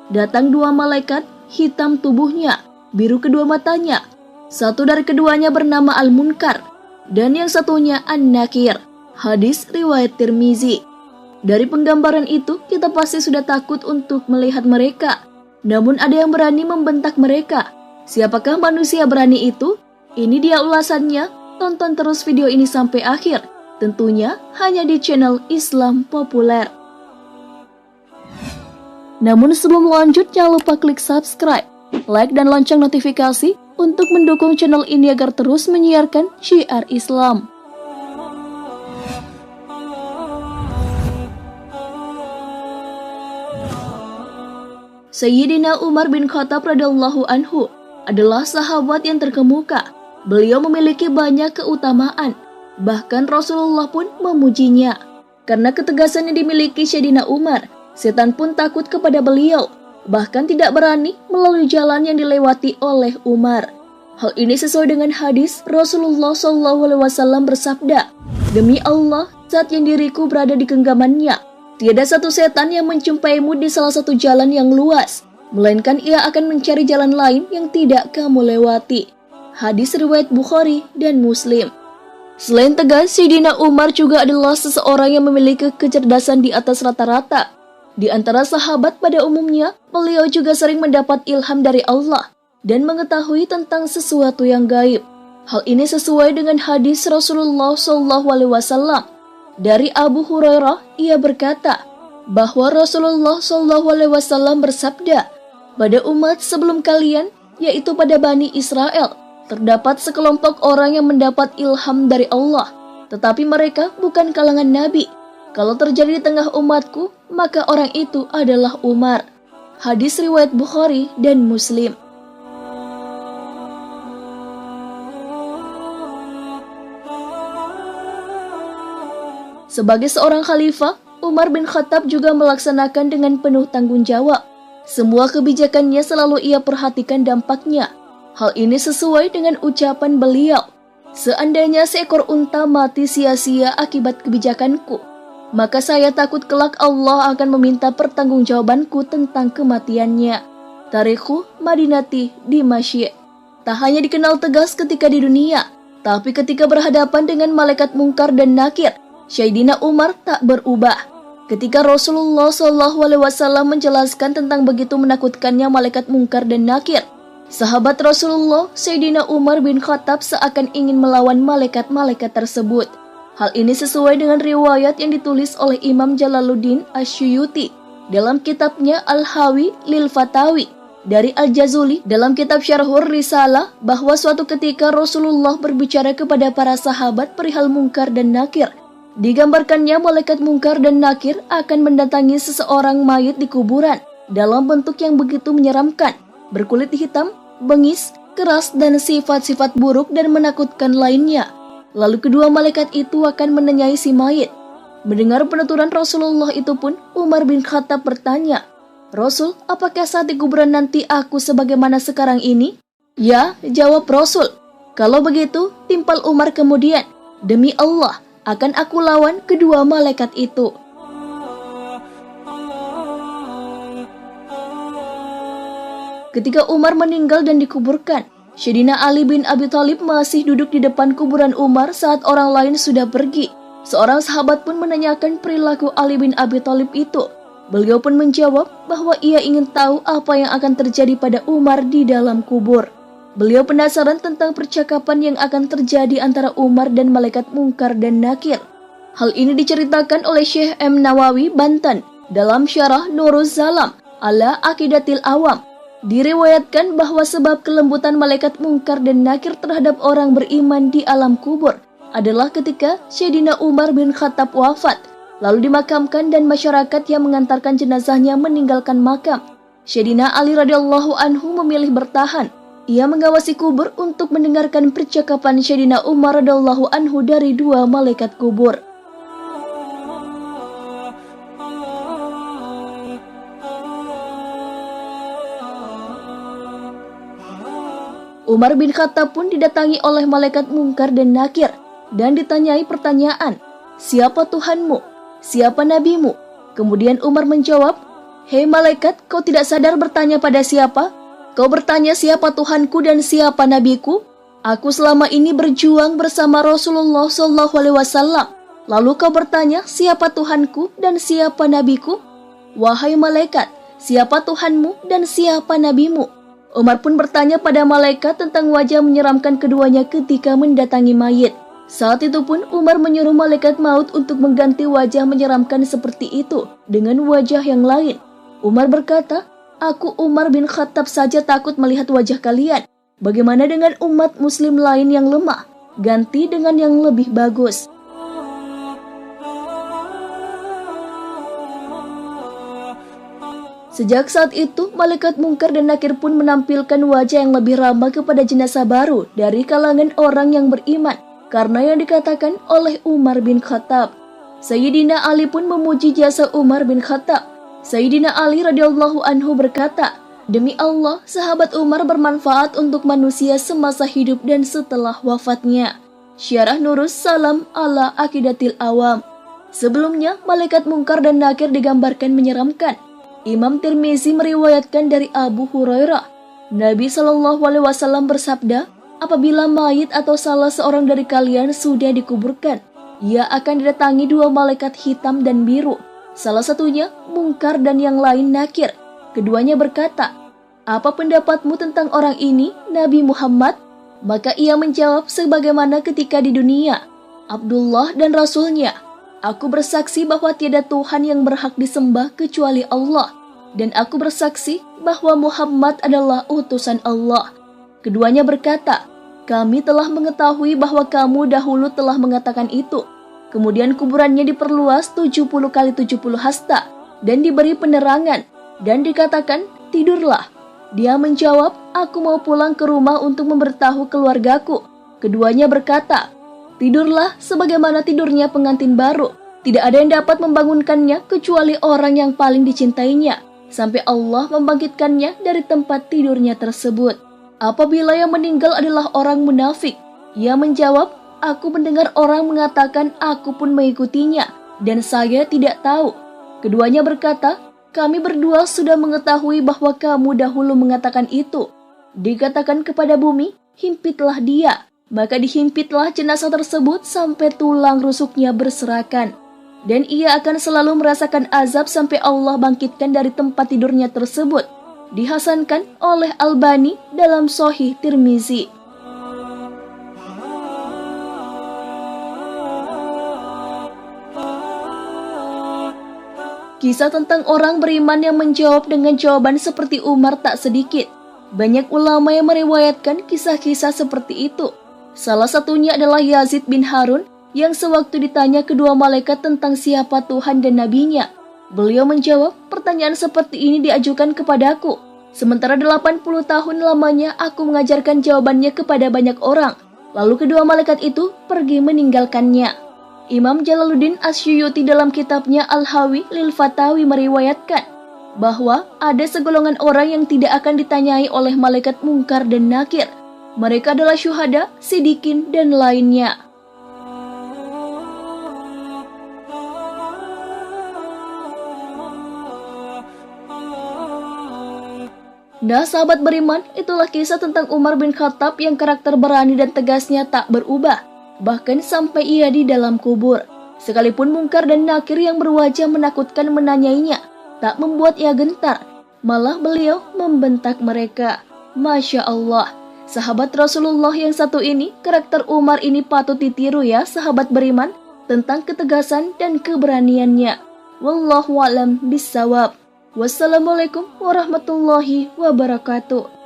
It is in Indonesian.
Datang dua malaikat, hitam tubuhnya, biru kedua matanya. Satu dari keduanya bernama Al-Munkar, dan yang satunya An-Nakir. Hadis riwayat Tirmizi. Dari penggambaran itu, kita pasti sudah takut untuk melihat mereka. Namun ada yang berani membentak mereka. Siapakah manusia berani itu? Ini dia ulasannya. Tonton terus video ini sampai akhir. Tentunya hanya di channel Islam Populer. Namun sebelum lanjut, jangan lupa klik subscribe, like, dan lonceng notifikasi untuk mendukung channel ini agar terus menyiarkan syiar Islam. Sayyidina Umar bin Khattab radhiyallahu anhu adalah sahabat yang terkemuka. Beliau memiliki banyak keutamaan, bahkan Rasulullah pun memujinya. Karena ketegasan yang dimiliki Sayyidina Umar, setan pun takut kepada beliau, bahkan tidak berani melalui jalan yang dilewati oleh Umar. Hal ini sesuai dengan hadis Rasulullah SAW bersabda, "Demi Allah, zat yang diriku berada di genggamannya, tiada satu setan yang menjumpaimu di salah satu jalan yang luas, melainkan ia akan mencari jalan lain yang tidak kamu lewati." Hadis riwayat Bukhari dan Muslim. Selain tegas, Sayyidina Umar juga adalah seseorang yang memiliki kecerdasan di atas rata-rata. Di antara sahabat pada umumnya, beliau juga sering mendapat ilham dari Allah dan mengetahui tentang sesuatu yang gaib. Hal ini sesuai dengan hadis Rasulullah SAW. Dari Abu Hurairah, ia berkata bahwa Rasulullah SAW bersabda, "Pada umat sebelum kalian, yaitu pada Bani Israel, terdapat sekelompok orang yang mendapat ilham dari Allah, tetapi mereka bukan kalangan Nabi. Kalau terjadi di tengah umatku, maka orang itu adalah Umar." Hadis riwayat Bukhari dan Muslim. Sebagai seorang khalifah, Umar bin Khattab juga melaksanakan dengan penuh tanggung jawab. Semua kebijakannya selalu ia perhatikan dampaknya. Hal ini sesuai dengan ucapan beliau, "Seandainya seekor unta mati sia-sia akibat kebijakanku, maka saya takut kelak Allah akan meminta pertanggungjawabanku tentang kematiannya." Tarikhu Madinati Dimashq. Tak hanya dikenal tegas ketika di dunia, tapi ketika berhadapan dengan malaikat Munkar dan Nakir, Sayyidina Umar tak berubah. Ketika Rasulullah SAW menjelaskan tentang begitu menakutkannya malaikat Munkar dan Nakir, sahabat Rasulullah, Sayyidina Umar bin Khattab seakan ingin melawan malaikat-malaikat tersebut. Hal ini sesuai dengan riwayat yang ditulis oleh Imam Jalaluddin Asyuyuti dalam kitabnya Al-Hawi Lil Fatawi, dari Al-Jazuli dalam kitab Syarhur Risalah, bahwa suatu ketika Rasulullah berbicara kepada para sahabat perihal Munkar dan Nakir. Digambarkannya malaikat Munkar dan Nakir akan mendatangi seseorang mayit di kuburan dalam bentuk yang begitu menyeramkan, berkulit hitam, bengis, keras, dan sifat-sifat buruk dan menakutkan lainnya. Lalu kedua malaikat itu akan menanyai si mayit. Mendengar penuturan Rasulullah itu pun, Umar bin Khattab bertanya, "Rasul, apakah saat di kuburan nanti aku sebagaimana sekarang ini?" "Ya," jawab Rasul. Kalau begitu, timpal Umar kemudian, "Demi Allah, akan aku lawan kedua malaikat itu." Ketika Umar meninggal dan dikuburkan, Sayyidina Ali bin Abi Thalib masih duduk di depan kuburan Umar saat orang lain sudah pergi. Seorang sahabat pun menanyakan perilaku Ali bin Abi Thalib itu. Beliau pun menjawab bahwa ia ingin tahu apa yang akan terjadi pada Umar di dalam kubur. Beliau penasaran tentang percakapan yang akan terjadi antara Umar dan malaikat Munkar dan Nakir. Hal ini diceritakan oleh Syekh M. Nawawi Banten dalam Syarah Nuruz Zalam ala Aqidatil Awam. Diriwayatkan bahwa sebab kelembutan malaikat Munkar dan Nakir terhadap orang beriman di alam kubur adalah ketika Sayyidina Umar bin Khattab wafat, lalu dimakamkan dan masyarakat yang mengantarkan jenazahnya meninggalkan makam. Sayyidina Ali radhiyallahu anhu memilih bertahan. Ia mengawasi kubur untuk mendengarkan percakapan Sayyidina Umar radhiyallahu anhu dari dua malaikat kubur. Umar bin Khattab pun didatangi oleh malaikat Munkar dan Nakir dan ditanyai pertanyaan, "Siapa Tuhanmu? Siapa nabimu?" Kemudian Umar menjawab, Hei malaikat, kau tidak sadar bertanya pada siapa? Kau bertanya siapa Tuhanku dan siapa nabiku? Aku selama ini berjuang bersama Rasulullah SAW. Lalu kau bertanya siapa Tuhanku dan siapa nabiku? Wahai malaikat, siapa Tuhanmu dan siapa nabimu? Umar pun bertanya pada malaikat tentang wajah menyeramkan keduanya ketika mendatangi mayit. Saat itu pun Umar menyuruh malaikat maut untuk mengganti wajah menyeramkan seperti itu dengan wajah yang lain. Umar berkata, "Aku Umar bin Khattab saja takut melihat wajah kalian. Bagaimana dengan umat muslim lain yang lemah? Ganti dengan yang lebih bagus." Sejak saat itu, malaikat Mungkar dan Nakir pun menampilkan wajah yang lebih ramah kepada jenazah baru dari kalangan orang yang beriman, karena yang dikatakan oleh Umar bin Khattab. Sayyidina Ali pun memuji jasa Umar bin Khattab. Sayyidina Ali radhiyallahu anhu berkata, "Demi Allah, sahabat Umar bermanfaat untuk manusia semasa hidup dan setelah wafatnya." Syarah Nurus Salam ala Aqidatil Awam. Sebelumnya, malaikat Mungkar dan Nakir digambarkan menyeramkan. Imam Tirmizi meriwayatkan dari Abu Hurairah, Nabi SAW bersabda, "Apabila mayit atau salah seorang dari kalian sudah dikuburkan, ia akan didatangi dua malaikat hitam dan biru. Salah satunya Mungkar dan yang lain Nakir. Keduanya berkata, 'Apa pendapatmu tentang orang ini, Nabi Muhammad?' Maka ia menjawab sebagaimana ketika di dunia, 'Abdullah dan Rasulnya. Aku bersaksi bahwa tiada Tuhan yang berhak disembah kecuali Allah. Dan aku bersaksi bahwa Muhammad adalah utusan Allah.' Keduanya berkata, 'Kami telah mengetahui bahwa kamu dahulu telah mengatakan itu.' Kemudian kuburannya diperluas 70 kali 70 hasta dan diberi penerangan dan dikatakan, 'Tidurlah.' Dia menjawab, 'Aku mau pulang ke rumah untuk memberitahu keluargaku.' Keduanya berkata, 'Tidurlah sebagaimana tidurnya pengantin baru. Tidak ada yang dapat membangunkannya kecuali orang yang paling dicintainya, sampai Allah membangkitkannya dari tempat tidurnya tersebut. Apabila yang meninggal adalah orang munafik, ia menjawab, 'Aku mendengar orang mengatakan aku pun mengikutinya, dan saya tidak tahu.' Keduanya berkata, 'Kami berdua sudah mengetahui bahwa kamu dahulu mengatakan itu.' Dikatakan kepada bumi, 'Himpitlah dia.' Maka dihimpitlah jenazah tersebut sampai tulang rusuknya berserakan. Dan ia akan selalu merasakan azab sampai Allah bangkitkan dari tempat tidurnya tersebut. Dihasankan oleh Albani dalam Sahih Tirmizi. Kisah tentang orang beriman yang menjawab dengan jawaban seperti Umar tak sedikit. Banyak ulama yang meriwayatkan kisah-kisah seperti itu. Salah satunya adalah Yazid bin Harun yang sewaktu ditanya kedua malaikat tentang siapa Tuhan dan nabinya, beliau menjawab, "Pertanyaan seperti ini diajukan kepadaku. Sementara 80 tahun lamanya aku mengajarkan jawabannya kepada banyak orang. Lalu kedua malaikat itu pergi meninggalkannya." Imam Jalaluddin Asyuyuti dalam kitabnya Al-Hawi lil Fatawi meriwayatkan bahwa ada segolongan orang yang tidak akan ditanyai oleh malaikat Mungkar dan Nakir. Mereka adalah syuhada, sidikin, dan lainnya. Nah, sahabat beriman, itulah kisah tentang Umar bin Khattab yang karakter berani dan tegasnya tak berubah, bahkan sampai ia di dalam kubur. Sekalipun Mungkar dan Nakir yang berwajah menakutkan menanyainya, tak membuat ia gentar, malah beliau membentak mereka. Masya Allah, sahabat Rasulullah yang satu ini, karakter Umar ini patut ditiru ya sahabat beriman, tentang ketegasan dan keberaniannya. Wallahu a'lam bishawab. Wassalamualaikum warahmatullahi wabarakatuh.